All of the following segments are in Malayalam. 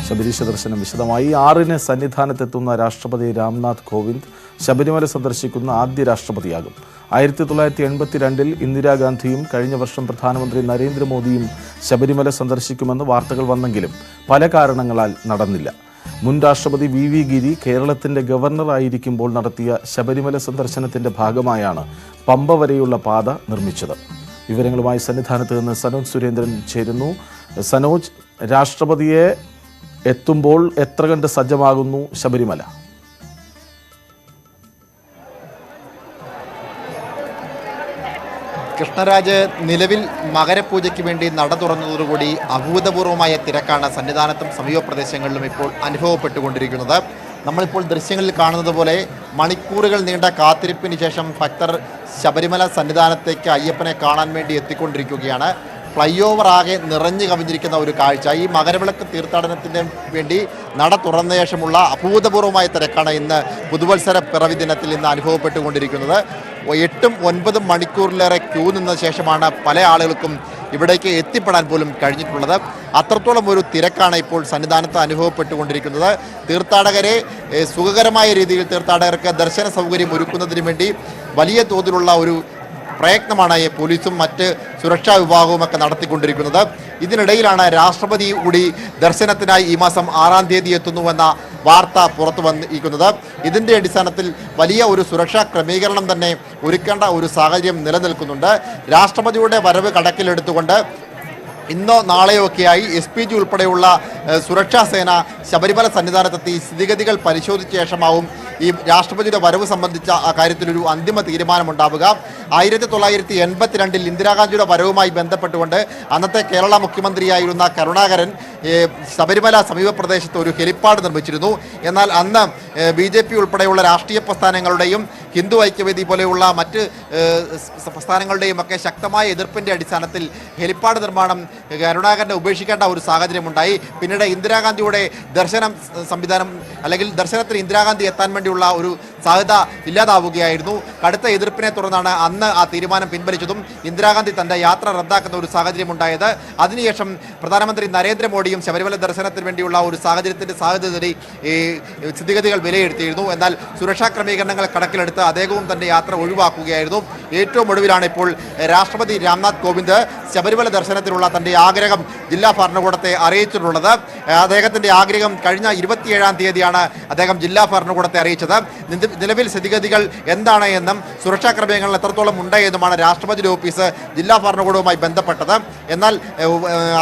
ശബരീശ ദർശനം വിശദമായി 6-ന് സന്നിധാനത്തെത്തുന്ന രാഷ്ട്രപതി രാംനാഥ് കോവിന്ദ് ശബരിമല സന്ദർശിക്കുന്ന ആദ്യ രാഷ്ട്രപതിയാകും. 1982-ൽ ഇന്ദിരാഗാന്ധിയും കഴിഞ്ഞ വർഷം പ്രധാനമന്ത്രി നരേന്ദ്രമോദിയും ശബരിമല സന്ദർശിക്കുമെന്ന് വാർത്തകൾ വന്നെങ്കിലും പല കാരണങ്ങളാൽ നടന്നില്ല. മുൻ രാഷ്ട്രപതി വി ഗിരി കേരളത്തിന്റെ ഗവർണറായിരിക്കുമ്പോൾ നടത്തിയ ശബരിമല സന്ദർശനത്തിന്റെ ഭാഗമായാണ് പമ്പ വരെയുള്ള പാത നിർമ്മിച്ചത്. വിവരങ്ങളുമായി സന്നിധാനത്ത് നിന്ന് സനോജ് സുരേന്ദ്രൻ ചേരുന്നു. സനോജ്, രാഷ്ട്രപതിയെ എത്തുമ്പോൾ എത്ര കണ്ട് സജ്ജമാകുന്നു ശബരിമല? കൃഷ്ണരാജ്, നിലവിൽ മകരപൂജയ്ക്ക് വേണ്ടി നട തുറന്നതോടുകൂടി അഭൂതപൂർവമായ തിരക്കാണ് സന്നിധാനത്തും സമീപ പ്രദേശങ്ങളിലും ഇപ്പോൾ അനുഭവപ്പെട്ടുകൊണ്ടിരിക്കുന്നത്. നമ്മളിപ്പോൾ ദൃശ്യങ്ങളിൽ കാണുന്നത് പോലെ മണിക്കൂറുകൾ നീണ്ട കാത്തിരിപ്പിന് ശേഷം ഭക്തർ ശബരിമല സന്നിധാനത്തേക്ക് അയ്യപ്പനെ കാണാൻ വേണ്ടി എത്തിക്കൊണ്ടിരിക്കുകയാണ്. ഫ്ലൈ ഓവർ ആകെ നിറഞ്ഞു കവിഞ്ഞിരിക്കുന്ന ഒരു കാഴ്ച. ഈ മകരവിളക്ക് തീർത്ഥാടനത്തിന് വേണ്ടി നട തുറന്ന ശേഷമുള്ള അഭൂതപൂർവമായ തിരക്കാണ് ഇന്ന് പുതുവത്സര പിറവി ദിനത്തിൽ ഇന്ന് അനുഭവപ്പെട്ടുകൊണ്ടിരിക്കുന്നത്. 8-9 മണിക്കൂറിലേറെ ക്യൂ നിന്ന ശേഷമാണ് പല ആളുകൾക്കും ഇവിടേക്ക് എത്തിപ്പെടാൻ പോലും കഴിഞ്ഞിട്ടുള്ളത്. അത്രത്തോളം ഒരു തിരക്കാണ് ഇപ്പോൾ സന്നിധാനത്ത് അനുഭവപ്പെട്ടുകൊണ്ടിരിക്കുന്നത്. തീർത്ഥാടകരെ സുഖകരമായ രീതിയിൽ തീർത്ഥാടകർക്ക് ദർശന സൗകര്യം ഒരുക്കുന്നതിന് വേണ്ടി വലിയ തോതിലുള്ള ഒരു പ്രയത്നമാണ് പോലീസും മറ്റ് സുരക്ഷാ വിഭാഗവും ഒക്കെ നടത്തിക്കൊണ്ടിരിക്കുന്നത്. ഇതിനിടയിലാണ് രാഷ്ട്രപതി കൂടി ദർശനത്തിനായി ഈ മാസം 6-ാം തീയതി എത്തുന്നുവെന്ന വാർത്ത പുറത്തു വന്നിരിക്കുന്നത്. ഇതിൻ്റെ അടിസ്ഥാനത്തിൽ വലിയ ഒരു സുരക്ഷാ ക്രമീകരണം തന്നെ ഒരുക്കേണ്ട ഒരു സാഹചര്യം നിലനിൽക്കുന്നുണ്ട്. രാഷ്ട്രപതിയുടെ വരവ് കണക്കിലെടുത്തുകൊണ്ട് ഇന്നോ നാളെയോ ഒക്കെയായി SPG ഉൾപ്പെടെയുള്ള സുരക്ഷാ സേന ശബരിമല സന്നിധാനത്തെത്തി സ്ഥിതിഗതികൾ പരിശോധിച്ച ശേഷമാവും ഈ രാഷ്ട്രപതിയുടെ വരവ് സംബന്ധിച്ച ആ കാര്യത്തിലൊരു അന്തിമ തീരുമാനമുണ്ടാവുക. 1982-ൽ ഇന്ദിരാഗാന്ധിയുടെ വരവുമായി ബന്ധപ്പെട്ടുകൊണ്ട് അന്നത്തെ കേരള മുഖ്യമന്ത്രിയായിരുന്ന കരുണാകരൻ ശബരിമല സമീപ പ്രദേശത്ത് ഒരു ഹെലിപ്പാഡ് നിർമ്മിച്ചിരുന്നു. എന്നാൽ അന്ന് BJP ഉൾപ്പെടെയുള്ള രാഷ്ട്രീയ പ്രസ്ഥാനങ്ങളുടെയും ഹിന്ദു ഐക്യവേദി പോലെയുള്ള മറ്റ് പ്രസ്ഥാനങ്ങളുടെയും ഒക്കെ ശക്തമായ എതിർപ്പിൻ്റെ അടിസ്ഥാനത്തിൽ ഹെലിപ്പാഡ് നിർമ്മാണം കരുണാകരനെ ഉപേക്ഷിക്കേണ്ട ഒരു സാഹചര്യമുണ്ടായി. പിന്നീട് ഇന്ദിരാഗാന്ധിയുടെ ദർശനം സംവിധാനം അല്ലെങ്കിൽ ദർശനത്തിന് ഇന്ദിരാഗാന്ധി എത്താൻ വേണ്ടിയുള്ള ഒരു സാധ്യത ഇല്ലാതാവുകയായിരുന്നു. കടുത്ത എതിർപ്പിനെ തുടർന്നാണ് അന്ന് ആ തീരുമാനം പിൻവലിച്ചതും ഇന്ദിരാഗാന്ധി തൻ്റെ യാത്ര റദ്ദാക്കുന്ന ഒരു സാഹചര്യമുണ്ടായത്. അതിനുശേഷം പ്രധാനമന്ത്രി നരേന്ദ്രമോദിയും ശബരിമല ദർശനത്തിന് വേണ്ടിയുള്ള ഒരു സാഹചര്യത്തിൻ്റെ സാധ്യത സ്ഥിതിഗതികൾ വിലയിരുത്തിയിരുന്നു. എന്നാൽ സുരക്ഷാ ക്രമീകരണങ്ങൾ കണക്കിലെടുത്ത് അദ്ദേഹവും തൻ്റെ യാത്ര ഒഴിവാക്കുകയായിരുന്നു. ഏറ്റവും ഒടുവിലാണ് ഇപ്പോൾ രാഷ്ട്രപതി രാംനാഥ് കോവിന്ദ് ശബരിമല ദർശനത്തിനുള്ള തൻ്റെ ആഗ്രഹം ജില്ലാ ഭരണകൂടത്തെ അറിയിച്ചിട്ടുള്ളത്. അദ്ദേഹത്തിൻ്റെ ആഗ്രഹം കഴിഞ്ഞ 27-ാം തീയതിയാണ് അദ്ദേഹം ജില്ലാ ഭരണകൂടത്തെ അറിയിച്ചത്. നിലവിൽ സ്ഥിതിഗതികൾ എന്താണ് എന്നും സുരക്ഷാ ക്രമീകരണങ്ങൾ എത്രത്തോളം ഉണ്ട് എന്നുമാണ് രാഷ്ട്രപതിയുടെ ഓഫീസ് ജില്ലാ ഭരണകൂടവുമായി ബന്ധപ്പെട്ടത്. എന്നാൽ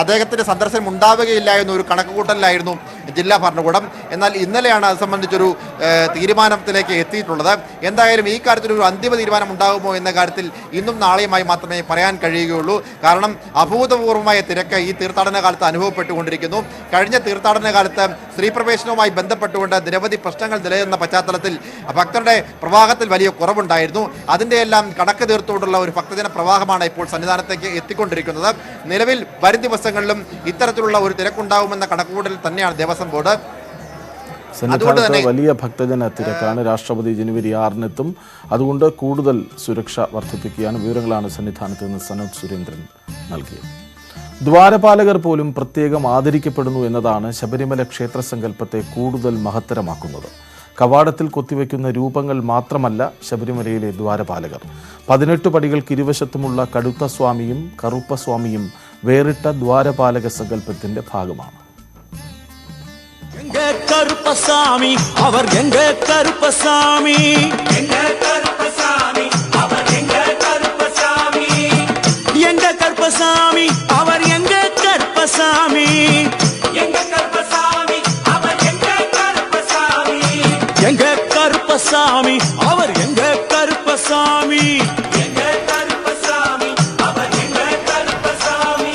അദ്ദേഹത്തിൻ്റെ സന്ദർശനം ഉണ്ടാവുകയില്ല എന്നൊരു കണക്കുകൂട്ടലിലായിരുന്നു ജില്ലാ ഭരണകൂടം. എന്നാൽ ഇന്നലെയാണ് അത് സംബന്ധിച്ചൊരു തീരുമാനത്തിലേക്ക് എത്തിയിട്ടുള്ളത്. എന്തായാലും ഈ കാര്യത്തിൽ ഒരു അന്തിമ തീരുമാനം ഉണ്ടാകുമോ എന്ന കാര്യത്തിൽ ഇന്നും നാളെയുമായി മാത്രമേ പറയാൻ കഴിയുകയുള്ളൂ. കാരണം അഭൂതപൂർവമായ തിരക്ക് ഈ തീർത്ഥാടന കാലത്ത് അനുഭവപ്പെട്ടുകൊണ്ടിരിക്കുന്നു. കഴിഞ്ഞ തീർത്ഥാടന കാലത്ത് സ്ത്രീ പ്രവേശനവുമായി ബന്ധപ്പെട്ടുകൊണ്ട് നിരവധി പ്രശ്നങ്ങൾ നിലനിന്ന പശ്ചാത്തലത്തിൽ ഭക്തരുടെ പ്രവാഹത്തിൽ വലിയ കുറവുണ്ടായിരുന്നു. അതിൻ്റെ എല്ലാം കണക്ക് തീർത്തുകൊണ്ടുള്ള ഒരു ഭക്തജന പ്രവാഹമാണ് ഇപ്പോൾ സന്നിധാനത്തേക്ക് എത്തിക്കൊണ്ടിരിക്കുന്നത്. നിലവിൽ വരും ദിവസങ്ങളിലും ഇത്തരത്തിലുള്ള ഒരു തിരക്കുണ്ടാകുമെന്ന കണക്കുകൂട്ടൽ തന്നെയാണ് ദേവസ്വം ബോർഡ്. സന്നിധാനത്ത് വലിയ ഭക്തജന തിരക്കാണ്. രാഷ്ട്രപതി ജനുവരി 6-നെത്തും. അതുകൊണ്ട് കൂടുതൽ സുരക്ഷ വർദ്ധിപ്പിക്കുകയാണ്. വിവരങ്ങളാണ് സന്നിധാനത്ത് നിന്ന് സനോജ് സുരേന്ദ്രൻ നൽകിയത്. ദ്വാരപാലകർ പോലും പ്രത്യേകം ആദരിക്കപ്പെടുന്നു എന്നതാണ് ശബരിമല ക്ഷേത്ര സങ്കല്പത്തെ കൂടുതൽ മഹത്തരമാക്കുന്നത്. കവാടത്തിൽ കൊത്തിവെക്കുന്ന രൂപങ്ങൾ മാത്രമല്ല ശബരിമലയിലെ ദ്വാരപാലകർ. 18 പടികൾക്ക് ഇരുവശത്തുമുള്ള കടുത്ത സ്വാമിയും കറുപ്പ സ്വാമിയും വേറിട്ട ദ്വാരപാലക സങ്കല്പത്തിന്റെ ഭാഗമാണ്. கருப்பசாமி அவர் எங்க கருப்பசாமி எங்க கருப்பசாமி அவர் எங்க கருப்பசாமி எங்க கருப்பசாமி அவர் எங்க கருப்பசாமி எங்க கருப்பசாமி அவர் எங்க கருப்பசாமி எங்க கருப்பசாமி அவர் எங்க கருப்பசாமி எங்க கருப்பசாமி அவர் எங்க கருப்பசாமி.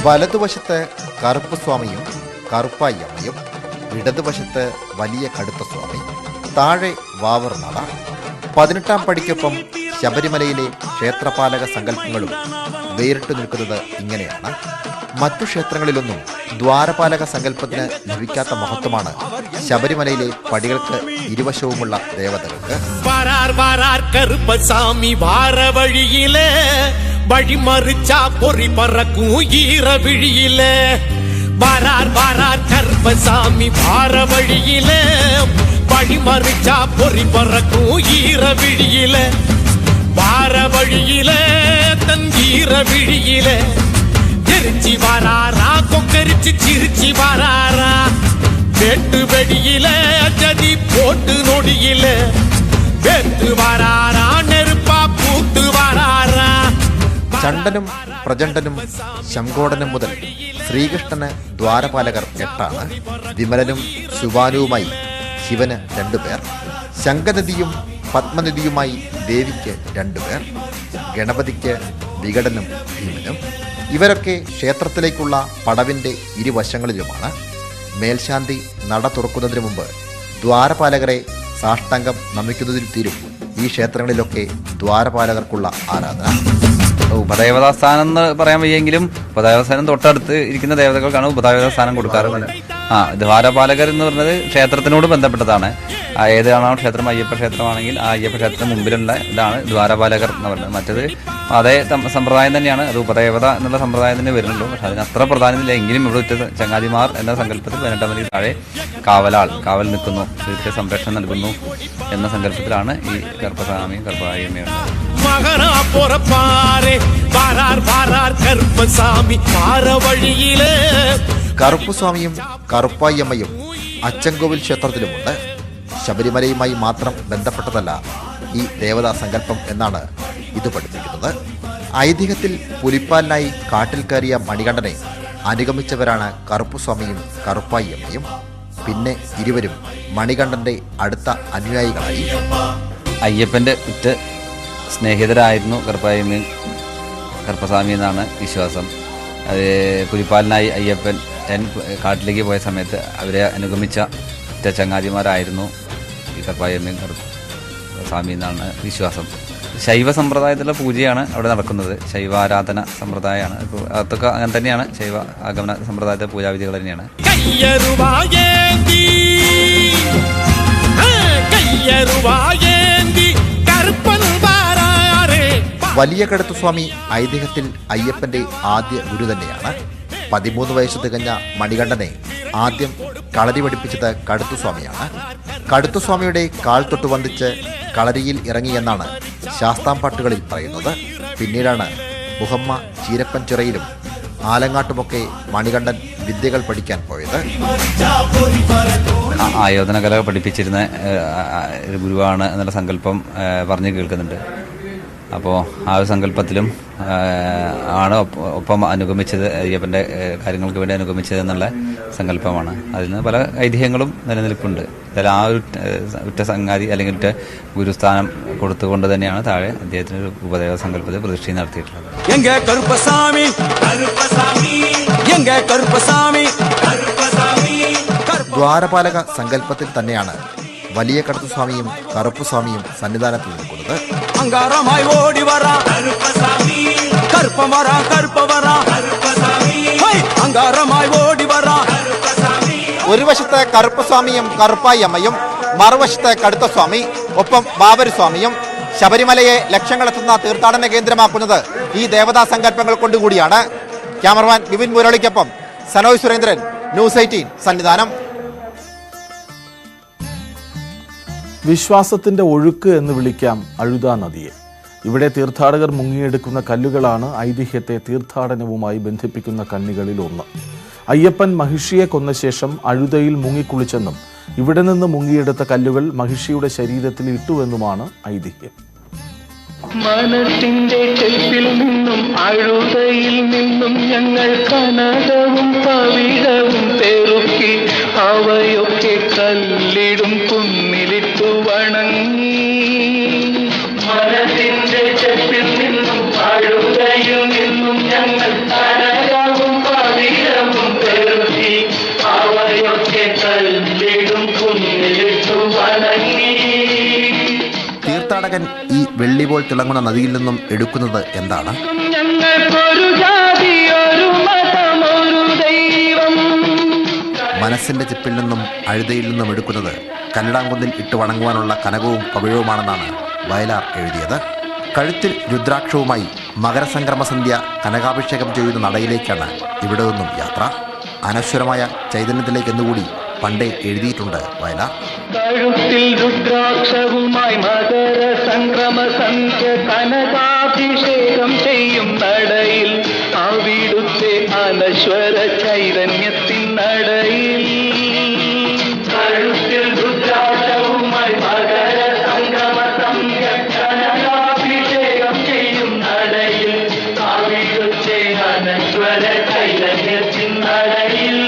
വലതുവശത്ത് കറുപ്പസ്വാമിയും കറുപ്പായമ്മയും, ഇടതുവശത്ത് വലിയ കടുത്ത സ്വാമി, താഴെ വാവർ നട. 18-ാം പടിക്കൊപ്പം ശബരിമലയിലെ ക്ഷേത്രപാലക സങ്കല്പങ്ങളും വേറിട്ടു നിൽക്കുന്നത് ഇങ്ങനെയാണ്. മറ്റു ക്ഷേത്രങ്ങളിലൊന്നും ദ്വാരപാലക സങ്കല്പത്തിന് ലഭിക്കാത്ത മഹത്വമാണ് ശബരിമലയിലെ പടികൾക്ക് ഇരുവശവുമുള്ള ദേവതകൾക്ക്. வழிமறிச்சா பொறி பறக்கும் ஈர விழியில வாரார் வாரார் கருப்ப கருப்பசாமி வார வழியில வழிமறிச்சா பொறி பறக்கும் ஈர விழியில வார வழியில தன் ஈர விழியில தெரிச்சி வராரா கொக்கரிச்சு சிரிச்சி வராரா வெட்டு வெடியில ஜதி போட்டு நொடியில வெட்டு வராரா நெருப்பா பூத்து வராரா. ചണ്ടനും പ്രചണ്ഡനും ശംഖോടനും മുതൽ ശ്രീകൃഷ്ണന് ദ്വാരപാലകർ 8 വിമലനും ശുഭാനുവുമായി ശിവന് 2 പേർ, ശംഖനദിയും പത്മനദിയുമായി ദേവിക്ക് 2 പേർ, ഗണപതിക്ക് വികടനും ഭീമനും. ഇവരൊക്കെ ക്ഷേത്രത്തിലേക്കുള്ള പടവിൻ്റെ ഇരുവശങ്ങളിലുമാണ്. മേൽശാന്തി നട തുറക്കുന്നതിന് മുമ്പ് ദ്വാരപാലകരെ സാഷ്ടാംഗം നമിക്കുന്നതിൽ തീരും ഈ ക്ഷേത്രങ്ങളിലൊക്കെ ദ്വാരപാലകർക്കുള്ള ആരാധന. ഉപദേവതാസ്ഥാനം എന്ന് പറയാൻ വയ്യെങ്കിലും ഉപദേവസ്ഥാനം തൊട്ടടുത്ത് ഇരിക്കുന്ന ദേവതകൾക്കാണ് ഉപദേവതാസ്ഥാനം കൊടുക്കാറ്. ദ്വാരപാലകർ എന്ന് പറഞ്ഞത് ക്ഷേത്രത്തിനോട് ബന്ധപ്പെട്ടതാണ്. ഏതാണോ ക്ഷേത്രം അയ്യപ്പ ക്ഷേത്രമാണെങ്കിൽ ആ അയ്യപ്പ ക്ഷേത്രത്തിന് മുമ്പിലുള്ള ഇതാണ് ദ്വാരപാലകർ എന്ന് പറയുന്നത്. മറ്റത് അതേ സമ്പ്രദായം തന്നെയാണ്, അത് ഉപദേവത എന്നുള്ള സമ്പ്രദായം തന്നെ വരുന്നുള്ളൂ. പക്ഷെ അതിന് അത്ര പ്രാധാന്യമില്ല. എങ്കിലും ഇവിടെ ചങ്ങാതിമാർ എന്ന സങ്കല്പത്തിൽ 18 മണിക്ക് താഴെ കാവൽ നിൽക്കുന്നു, ശുചിത്വ സംരക്ഷണം നൽകുന്നു എന്ന സങ്കല്പത്തിലാണ് ഈ കറുപ്പസ്വാമിയും കറുപ്പായിയമ്മയും. மகனா பொறப்பாரே வாரார் வாரார் கருப்பசாமி வார வழியிலே. കറുപ്പുസ്വാമിയും കറുപ്പായിയമ്മയും അച്ചൻകോവിൽ ക്ഷേത്രത്തിലുമുണ്ട്. ശബരിമലയുമായി മാത്രം ബന്ധപ്പെട്ടതല്ല ഈ ദേവതാ സങ്കല്പം എന്നാണ് ഇത് പഠിപ്പിക്കുന്നത്. ഐതിഹ്യത്തിൽ പുലിപ്പാലിനായി കാട്ടിൽ കയറിയ മണികണ്ഠനെ അനുഗമിച്ചവരാണ് കറുപ്പുസ്വാമിയും കറുപ്പായിയമ്മയും. പിന്നെ ഇരുവരും മണികണ്ഠൻ്റെ അടുത്ത അനുയായികളായി. അയ്യപ്പൻ്റെ ഉറ്റ സ്നേഹിതരായിരുന്നു കറുപ്പായിയമ്മയും കറുപ്പസ്വാമി എന്നാണ് വിശ്വാസം. അത് പുലിപ്പാലിനായി അയ്യപ്പൻ കാട്ടിലേക്ക് പോയ സമയത്ത് അവരെ അനുഗമിച്ച ഒറ്റ ചങ്ങാതിമാരായിരുന്നു ഈ കറുപ്പായിയമ്മയും കറുപ്പസ്വാമി എന്നാണ് വിശ്വാസം. ശൈവ സമ്പ്രദായത്തിലുള്ള പൂജയാണ് അവിടെ നടക്കുന്നത്. ശൈവാരാധന സമ്പ്രദായമാണ്. ഇപ്പോൾ അതൊക്കെ അങ്ങനെ തന്നെയാണ്. ശൈവ ആഗമന സമ്പ്രദായത്തിലെ പൂജാവിധികൾ തന്നെയാണ്. വലിയ കടുത്തുസ്വാമി ഐതിഹ്യത്തിൽ അയ്യപ്പൻ്റെ ആദ്യ ഗുരു തന്നെയാണ്. 13 വയസ്സ് തികഞ്ഞ മണികണ്ഠനെ ആദ്യം കളരി പഠിപ്പിച്ചത് കടുത്തുസ്വാമിയാണ്. കടുത്തുസ്വാമിയുടെ കാൽ തൊട്ട് വന്ദിച്ച് കളരിയിൽ ഇറങ്ങിയെന്നാണ് ശാസ്താംപാട്ടുകളിൽ പറയുന്നത്. പിന്നീടാണ് മുഹമ്മ ചീരപ്പൻ ചിറയിലും ആലങ്ങാട്ടുമൊക്കെ മണികണ്ഠൻ വിദ്യകൾ പഠിക്കാൻ പോയത്. ആയോധന കല പഠിപ്പിച്ചിരുന്ന ഒരു ഗുരുവാണ് എന്നുള്ള സങ്കല്പം പറഞ്ഞു കേൾക്കുന്നുണ്ട്. അപ്പോൾ ആ ഒരു സങ്കല്പത്തിലും ആണ് ഒപ്പം അനുഗമിച്ചത്, അയ്യപ്പൻ്റെ കാര്യങ്ങൾക്ക് വേണ്ടി അനുഗമിച്ചത് എന്നുള്ള സങ്കല്പമാണ്. അതിന് പല ഐതിഹ്യങ്ങളും നിലനിൽപ്പുണ്ട്. അതിൽ ആ ഒരു ഉറ്റ സംഗാതി അല്ലെങ്കിൽ ഉറ്റ ഗുരുസ്ഥാനം കൊടുത്തുകൊണ്ട് തന്നെയാണ് താഴെ അദ്ദേഹത്തിന് ഒരു ഉപദേവ സങ്കല്പത്തിൽ പ്രതിഷ്ഠ നടത്തിയിട്ടുള്ളത്. ദ്വാരപാലക സങ്കല്പത്തിൽ തന്നെയാണ് വലിയ കടുത്തുസ്വാമിയും കറുപ്പുസ്വാമിയും സന്നിധാനത്ത് നിൽക്കുന്നത്. അങ്കാരമായി ഓടി വരാ കറുപ്പമരാ കറുപ്പവരാ അങ്കാരമായി ഓടി വരാ. ഒരു വശത്ത് കറുപ്പസ്വാമിയും കറുപ്പായിയമ്മയും, മറുവശത്ത് കടുത്തസ്വാമി, ഒപ്പം ബാബരുസ്വാമിയും. ശബരിമലയെ ലക്ഷങ്ങളെത്തുന്ന തീർത്ഥാടന കേന്ദ്രമാക്കുന്നത് ഈ ദേവതാ സങ്കല്പങ്ങൾ കൊണ്ടുകൂടിയാണ്. ക്യാമറമാൻ വിപിൻ മുരളിക്കൊപ്പം സനോയ് സുരേന്ദ്രൻ, ന്യൂസ് 18 സന്നിധാനം. വിശ്വാസത്തിൻ്റെ ഒഴുക്ക് എന്ന് വിളിക്കാം അഴുതാ നദിയെ. ഇവിടെ തീർത്ഥാടകർ മുങ്ങിയെടുക്കുന്ന കല്ലുകളാണ് ഐതിഹ്യത്തെ തീർത്ഥാടനവുമായി ബന്ധിപ്പിക്കുന്ന കണ്ണികളിൽ ഒന്ന്. അയ്യപ്പൻ മഹിഷിയെ കൊന്ന ശേഷം അഴുതയിൽ മുങ്ങിക്കുളിച്ചെന്നും ഇവിടെ നിന്ന് മുങ്ങിയെടുത്ത കല്ലുകൾ മഹിഷിയുടെ ശരീരത്തിൽ ഇട്ടുവെന്നുമാണ് ഐതിഹ്യം. മനസ്സിന്റെ ചെപ്പിൽ നിന്നും അഴുതയിൽ നിന്നും ഞങ്ങൾ കനകവും പവിഴവും തെറുക്കി അവയൊക്കെ കല്ലിടും കുന്നിലിട്ടു വണങ്ങി. മനസ്സിന്റെ ചെപ്പിൽ നിന്നും അഴുതയിൽ നിന്നും ഞങ്ങൾ കനകവും പവിഴവും തെറുക്കി അവയൊക്കെ കല്ലിടും കുന്നിലിട്ടു വണങ്ങി. തീർത്ഥാടകൻ ഈ വെള്ളി പോൽ തിളങ്ങുന്ന നദിയിൽ നിന്നും എടുക്കുന്നത് എന്താണ്? മനസ്സിന്റെ ചിപ്പിൽ നിന്നും അഴുതയിൽ നിന്നും എടുക്കുന്നത് കല്ലടാംകുന്നിൽ ഇട്ട് വണങ്ങുവാനുള്ള കനകവും പവിഴവുമാണെന്നാണ് വയലാർ എഴുതിയത്. കഴുത്തിൽ രുദ്രാക്ഷവുമായി മകരസംക്രമ സന്ധ്യ കനകാഭിഷേകം ചെയ്യുന്ന നടയിലേക്കാണ് ഇവിടെ നിന്നും യാത്ര. അനശ്വരമായ ചൈതന്യത്തിലേക്ക് എന്നുകൂടി പണ്ടേ എഴുതിയിട്ടുണ്ട് വയലാർ. കഴുത്തിൽ രുദ്രാക്ഷവുമായി മകര സംക്രമ സന്ധ്യ കനകാഭിഷേകം ചെയ്യും നടയിൽ അവിടുത്തെ അനശ്വര ചൈതന്യത്തിൻ നടയിൽ. കഴുത്തിൽ രുദ്രാക്ഷവുമായി മകര സംക്രമ സന്ധ്യ കനകാഭിഷേകം ചെയ്യും നടയിൽ അവിടുത്തെ അനശ്വര ചൈതന്യത്തിൻ നടയിൽ.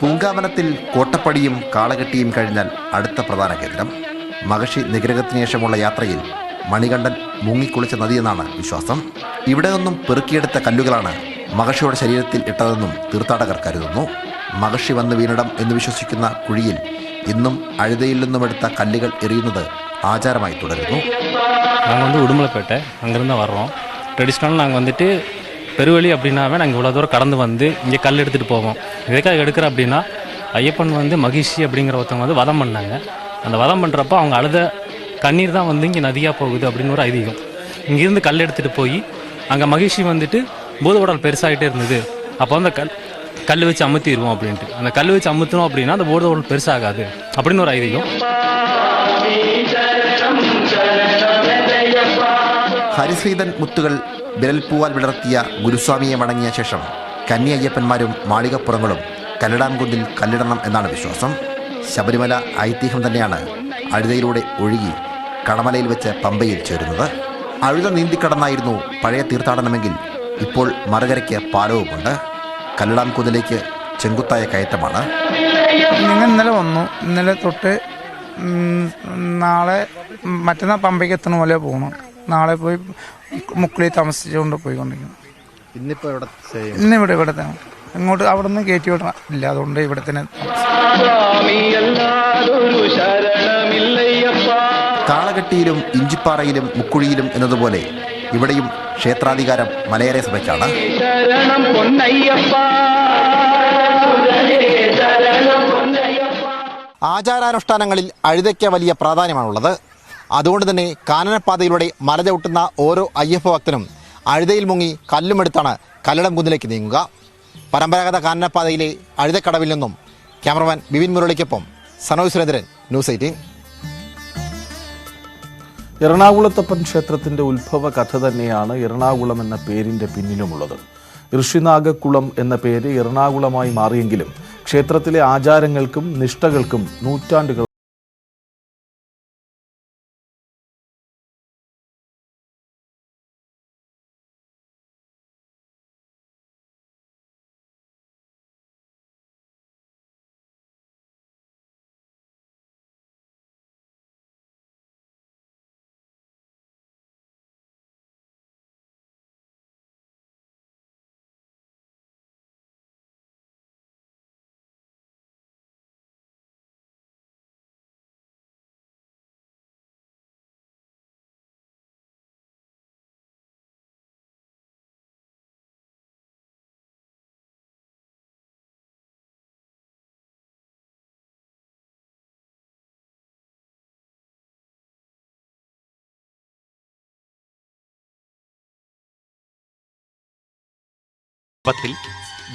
പൂങ്കാവനത്തിൽ കോട്ടപ്പടിയും കാളകെട്ടിയും കഴിഞ്ഞാൽ അടുത്ത പ്രധാന കേന്ദ്രം. മഹർഷി നിഗ്രഹത്തിന് ശേഷമുള്ള യാത്രയിൽ മണികണ്ഠൻ മുങ്ങിക്കുളിച്ച നദിയെന്നാണ് വിശ്വാസം. ഇവിടെ നിന്നും പെറുക്കിയെടുത്ത കല്ലുകളാണ് മഹർഷിയുടെ ശരീരത്തിൽ ഇട്ടതെന്നും തീർത്ഥാടകർ കരുതുന്നു. മഹർഷി വന്ന് വീണിടം എന്ന് വിശ്വസിക്കുന്ന കുഴിയിൽ ഇന്നും അഴുതയിൽ നിന്നുമെടുത്ത കല്ലുകൾ എറിയുന്നത് ആചാരമായി തുടരുന്നു. நாங்கள் உடுமலைப்பேட்டை அங்கேருந்து வர்றோம். ட்ரெடிஷ்னலாக நாங்கள் வந்துட்டு பெருவழி அப்படின்னாவே நாங்கள் இவ்வளோ தூரம் கடந்து வந்து இங்கே கல் எடுத்துகிட்டு போவோம். எதுக்காக எடுக்கிறோம் அப்படின்னா ஐயப்பன் வந்து மகிஷி அப்படிங்கிற ஒருத்தவங்க வந்து வதம் பண்ணாங்க. அந்த வதம் பண்ணுறப்போ அவங்க அழுத கண்ணீர் தான் வந்து இங்கே நதியாக போகுது அப்படின்னு ஒரு ஐதீகம். இங்கேருந்து கல் எடுத்துகிட்டு போய் அங்கே மகிஷி வந்துட்டு பூத உடல் பெருசாகிட்டே இருந்தது. அப்போ அந்த கல் வச்சு அமுத்திடுவோம் அப்படின்ட்டு. அந்த கல் வச்சு அமுத்தணும் அப்படின்னா அந்த பூத உடல் பெருசாகாது அப்படின்னு ஒரு ஐதீகம். ഹരിശ്രീധൻ മുത്തുകൾ വിരൽപ്പൂവാൽ വിടർത്തിയ ഗുരുസ്വാമിയെ വണങ്ങിയ ശേഷം കന്നി അയ്യപ്പന്മാരും മാളികപ്പുറങ്ങളും കല്ലടാംകുന്നിൽ കല്ലിടണം എന്നാണ് വിശ്വാസം. ശബരിമല ഐതിഹ്യം തന്നെയാണ് അഴുതയിലൂടെ ഒഴുകി കടമലയിൽ വെച്ച് പമ്പയിൽ ചേരുന്നത്. അഴുത നീന്തിക്കടന്നായിരുന്നു പഴയ തീർത്ഥാടനമെങ്കിൽ ഇപ്പോൾ മറുകരയ്ക്ക് പാലവുമുണ്ട്. കല്ലടാംകുന്നിലേക്ക് ചെങ്കുത്തായ കയറ്റമാണ്. നിങ്ങൾ ഇന്നലെ വന്നു. ഇന്നലെ തൊട്ട് നാളെ മറ്റന്നാൾ പമ്പയ്ക്ക് എത്തുന്ന പോലെ പോകണം. നാളെ പോയി മുക്കുളി താമസിച്ചുകൊണ്ട് പോയിക്കൊണ്ടിരിക്കുന്നു. ഇന്നിവിടെ ഇവിടെ തന്നെ ഇങ്ങോട്ട് അവിടെ നിന്ന് കയറ്റി വിടണം ഇല്ല. അതുകൊണ്ട് ഇവിടെ തന്നെ കാളകെട്ടിയിലും ഇഞ്ചിപ്പാറയിലും മുക്കുഴിയിലും എന്നതുപോലെ ഇവിടെയും ക്ഷേത്രാധികാരം മലയരെ സഭയ്ക്കാണ്. ആചാരാനുഷ്ഠാനങ്ങളിൽ അഴുതയ്ക്ക് വലിയ പ്രാധാന്യമാണുള്ളത്. അതുകൊണ്ട് തന്നെ കാനനപ്പാതയിലൂടെ മല ചവിട്ടുന്ന ഓരോ അയ്യപ്പ ഭക്തനും അഴുതയിൽ മുങ്ങി കല്ലുമെടുത്താണ് കല്ലടം കുന്നിലേക്ക് നീങ്ങുക. പരമ്പരാഗത കാനനപ്പാതയിലെ അഴുതക്കടവിൽ നിന്നും ക്യാമറമാൻ ബിപിൻ മുരളിക്കൊപ്പം സനോജ് സുരേന്ദ്രൻ, ന്യൂസ് 18. എറണാകുളത്തപ്പൻ ക്ഷേത്രത്തിന്റെ ഉത്ഭവ കഥ തന്നെയാണ് എറണാകുളം എന്ന പേരിന്റെ പിന്നിലുമുള്ളത്. ഋഷിനാഗക്കുളം എന്ന പേര് എറണാകുളമായി മാറിയെങ്കിലും ക്ഷേത്രത്തിലെ ആചാരങ്ങൾക്കും നിഷ്ഠകൾക്കും നൂറ്റാണ്ടുകൾ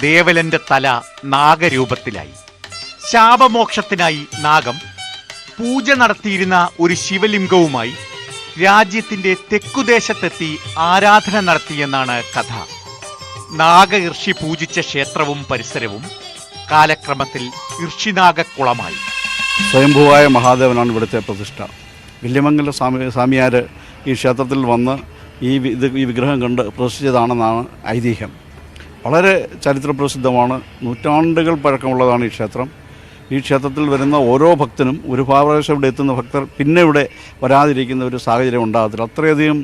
ദേവലന്റെ തല നാഗരൂപത്തിലായി. ശാപമോക്ഷത്തിനായി നാഗം പൂജ നടത്തിയിരുന്ന ഒരു ശിവലിംഗവുമായി രാജ്യത്തിന്റെ തെക്കുദേശത്തെത്തി ആരാധന നടത്തിയെന്നാണ് കഥ. നാഗ ഋഷി പൂജിച്ച ക്ഷേത്രവും പരിസരവും കാലക്രമത്തിൽ ഋഷിനാഗക്കുളമായി. സ്വയംഭൂവായ മഹാദേവനാണ് ഇവിടുത്തെ പ്രതിഷ്ഠ. വില്യമംഗല സ്വാമിയാർ ഈ ക്ഷേത്രത്തിൽ വന്ന് ഈ വിഗ്രഹം കണ്ട് പ്രതിഷ്ഠിച്ചതാണെന്നാണ് ഐതിഹ്യം. വളരെ ചരിത്രപ്രസിദ്ധമാണ്. നൂറ്റാണ്ടുകൾ പഴക്കമുള്ളതാണ് ഈ ക്ഷേത്രം. ഈ ക്ഷേത്രത്തിൽ വരുന്ന ഓരോ ഭക്തനും ഒരു പ്രാവശ്യം ഇവിടെ എത്തുന്ന ഭക്തർ പിന്നെ ഇവിടെ വരാതിരിക്കുന്ന ഒരു സാഹചര്യം ഉണ്ടാകത്തില്ല. അത്രയധികം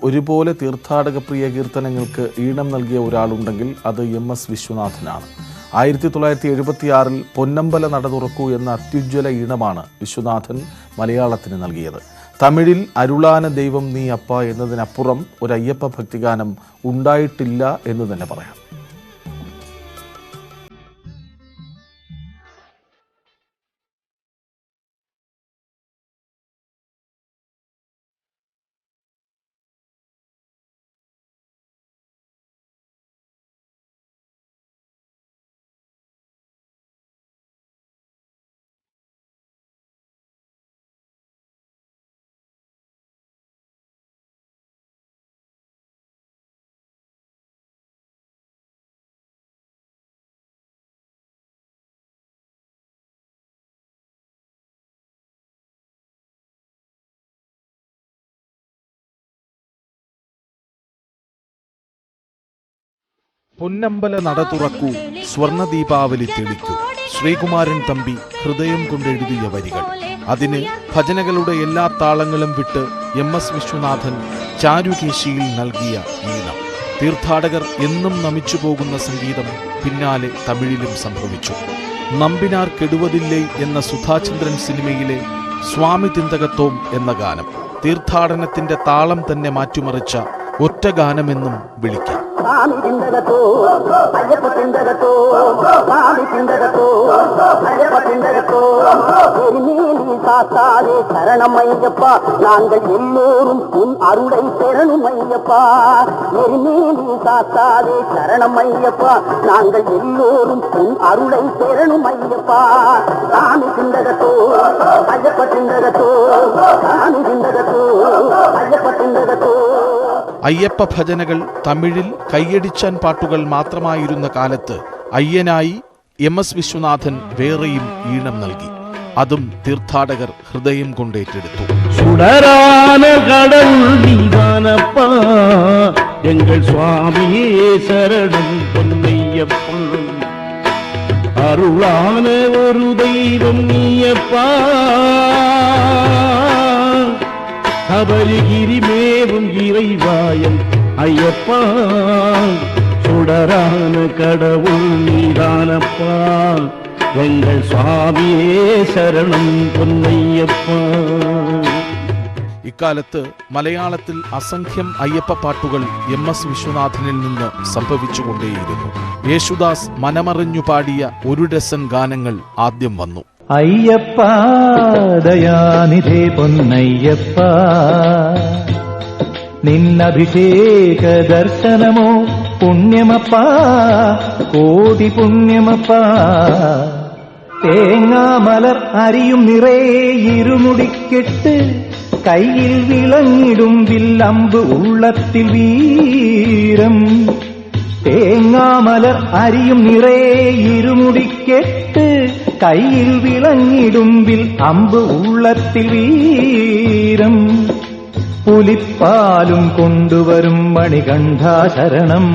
ഒരുപോലെ തീർത്ഥാടക പ്രിയ കീർത്തനങ്ങൾക്ക് ഈണം നൽകിയ ഒരാളുണ്ടെങ്കിൽ അത് MS വിശ്വനാഥനാണ്. 1976 പൊന്നമ്പല നട തുറക്കൂ എന്ന അത്യുജ്വല ഈണമാണ് വിശ്വനാഥൻ മലയാളത്തിന് നൽകിയത്. തമിഴിൽ അരുളാന ദൈവം നീ അപ്പ എന്നതിനപ്പുറം ഒരു അയ്യപ്പ ഭക്തിഗാനം ഉണ്ടായിട്ടില്ല എന്ന് തന്നെ പറയാം. പൊന്നമ്പല നട തുറക്കൂ, സ്വർണ്ണ ദീപാവലി തെളിക്കൂ, ശ്രീകുമാരൻ തമ്പി ഹൃദയം കൊണ്ടെഴുതിയ വരികൾ. അതിന് ഭജനകളുടെ എല്ലാ താളങ്ങളും വിട്ട് MS വിശ്വനാഥൻ ചാരുകേശിയിൽ നൽകിയ ഈണം. തീർത്ഥാടകർ എന്നും നമിച്ചു പോകുന്ന സംഗീതം പിന്നാലെ തമിഴിലും സംഭവിച്ചു. നമ്പിനാർ കെടുവതില്ലേ എന്ന സുധാചന്ദ്രൻ സിനിമയിലെ സ്വാമി തിന്തകത്തോം എന്ന ഗാനം തീർത്ഥാടനത്തിന്റെ താളം തന്നെ മാറ്റിമറിച്ച ഒറ്റ ഗാനമെന്നും വിളിക്കാം. சரணமையப்பா நாங்கள் எல்லோரும் உன் அருளை பெறணுமையப்பா. எரிமேலி சாத்தாதே சரணமையப்பா நாங்கள் எல்லோரும் உன் அருளை பெறணுமையப்பா. சாமி சிந்தகத்தோ ஐயப்ப சிந்தகத்தோ, சாமி சிந்தகத்தோ ஐயப்ப சிந்தகத்தோ. അയ്യപ്പ ഭജനകൾ തമിഴിൽ കയ്യടിച്ചാൻ പാട്ടുകൾ മാത്രമായിരുന്ന കാലത്ത് അയ്യനായി MS വിശ്വനാഥൻ വേറെയും ഈണം നൽകി. അതും തീർത്ഥാടകർ ഹൃദയം കൊണ്ടേറ്റെടുത്തു. சுடரான கடவுள் நீதானப்பா எங்கள் சுவாமியே சரணம் பொன்னையப்பா. அருளான ஒரு தெய்வம் நீயப்பா. சபரிகிரி மேவும் இறைவாயன் ஐயப்பா. சுடரான கடவுள் நீதானப்பா எங்கள் சுவாமியே சரணம் பொன்னையப்பா. ഇക്കാലത്ത് മലയാളത്തിൽ അസംഖ്യം അയ്യപ്പ പാട്ടുകൾ MS വിശ്വനാഥനിൽ നിന്ന് സംഭവിച്ചുകൊണ്ടേയിരുന്നു. യേശുദാസ് മനമറിഞ്ഞു പാടിയ ഒരു ഡസൻ ഗാനങ്ങൾ ആദ്യം വന്നു. അയ്യപ്പ ദയാനിധേ പൊന്നയ്യപ്പ, നിന്നഭിഷേക ദർശനമോ പുണ്യമപ്പ, കോടി പുണ്യമപ്പ. തേങ്ങാമലർ അരിയും നിറയെ ഇരുമുടിക്കെട്ട്, കയ്യിൽ വിളങ്ങിടും വില്ലമ്പ് ഉള്ളത്തിൽ വീരം. തേങ്ങാമലർ അരിയും നിറയെ ഇരുമുടിക്കെട്ട്, കയ്യിൽ വിളങ്ങിടുമ്പിൽ അമ്പ് ഉള്ളത്തിൽ വീരം. പുലിപ്പാലും കൊണ്ടുവരും മണികണ്ഠാശരണം,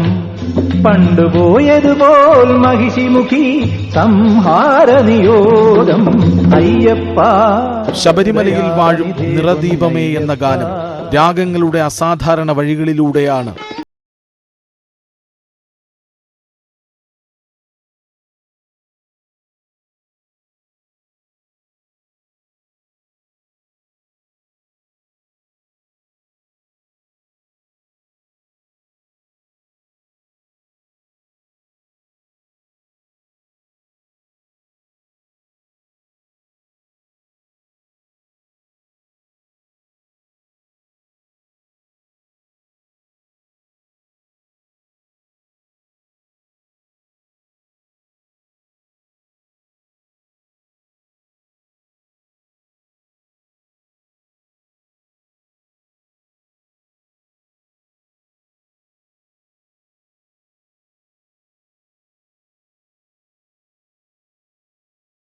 പണ്ടുപോയതുപോൽ മഹിഷിമുഖി സംഹാര നിയോഗം അയ്യപ്പ. ശബരിമലയിൽ വാഴും നിറദീപമേ എന്ന ഗാനം രാഗങ്ങളുടെ അസാധാരണ വഴികളിലൂടെയാണ്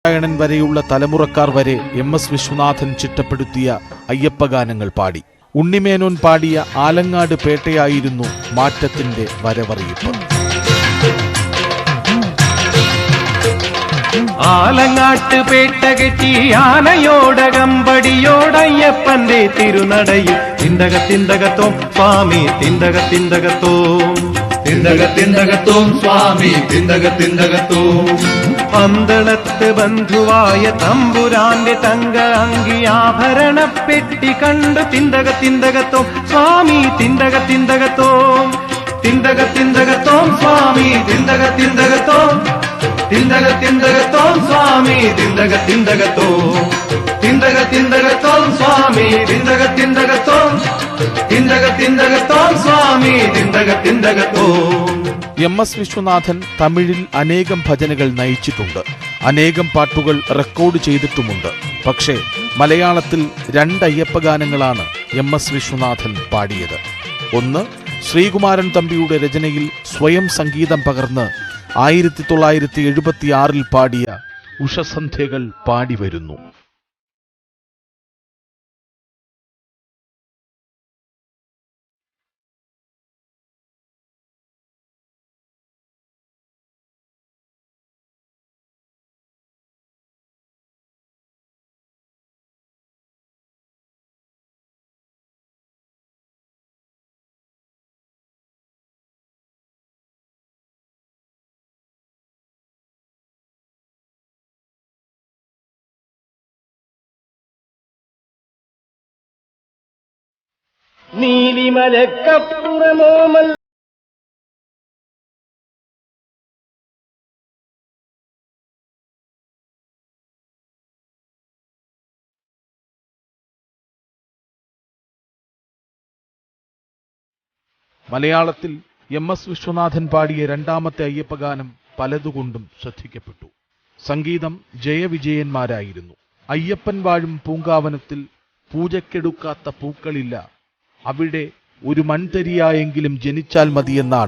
നാരായണൻ വരെയുള്ള തലമുറക്കാർ വരെ MS വിശ്വനാഥൻ ചിട്ടപ്പെടുത്തിയ അയ്യപ്പഗാനങ്ങൾ പാടി. ഉണ്ണിമേനോൻ പാടിയ ആലങ്ങാട് പേട്ടയായിരുന്നു മാറ്റത്തിന്റെ വരവറിയിപ്പ്. ആലങ്ങാട്ട് പേട്ട കെട്ടി ആനയോടകമ്പടിയോടയ്യപ്പന്റെ തിരുനടയിൽ തിന്തകത്തോം സ്വാമി തിന്തകത്തോം സ്വാമി തിന്തകത്തോം പന്തളത്ത് ബന്ധുവായ തമ്പുരാന്റെ തങ്ക അങ്കിയാഭരണപ്പെട്ടി കണ്ടു തിന്തകത്തോം സ്വാമി തിന്തകത്തോം സ്വാമി തിന്തകത്തോം സ്വാമി തിന്തകത്തോം സ്വാമി സ്വാമി MS വിശ്വനാഥൻ തമിഴിൽ അനേകം ഭജനകൾ നയിച്ചിട്ടുണ്ട്. അനേകം പാട്ടുകൾ റെക്കോർഡ് ചെയ്തിട്ടുമുണ്ട്. പക്ഷേ മലയാളത്തിൽ 2 അയ്യപ്പഗാനങ്ങളാണ് MS വിശ്വനാഥൻ പാടിയത്. ഒന്ന് ശ്രീകുമാരൻ തമ്പിയുടെ രചനയിൽ സ്വയം സംഗീതം പകർന്ന് 1976 പാടിയ ഉഷസന്ധ്യകൾ പാടിവരുന്നു. നീലിമലക്കപ്പുറമോമൽ മലയാളത്തിൽ MS വിശ്വനാഥൻ പാടിയ 2ാമത്തെ അയ്യപ്പഗാനം പലതുകൊണ്ടും ശ്രദ്ധിക്കപ്പെട്ടു. സംഗീതം ജയവിജയന്മാരായിരുന്നു. അയ്യപ്പൻ വാഴും പൂങ്കാവനത്തിൽ പൂജക്കെടുക്കാത്ത പൂക്കളില്ല, അവിടെ ഒരു മൺതരിയായെങ്കിലും ജനിച്ചാൽ മതിയെന്നാണ്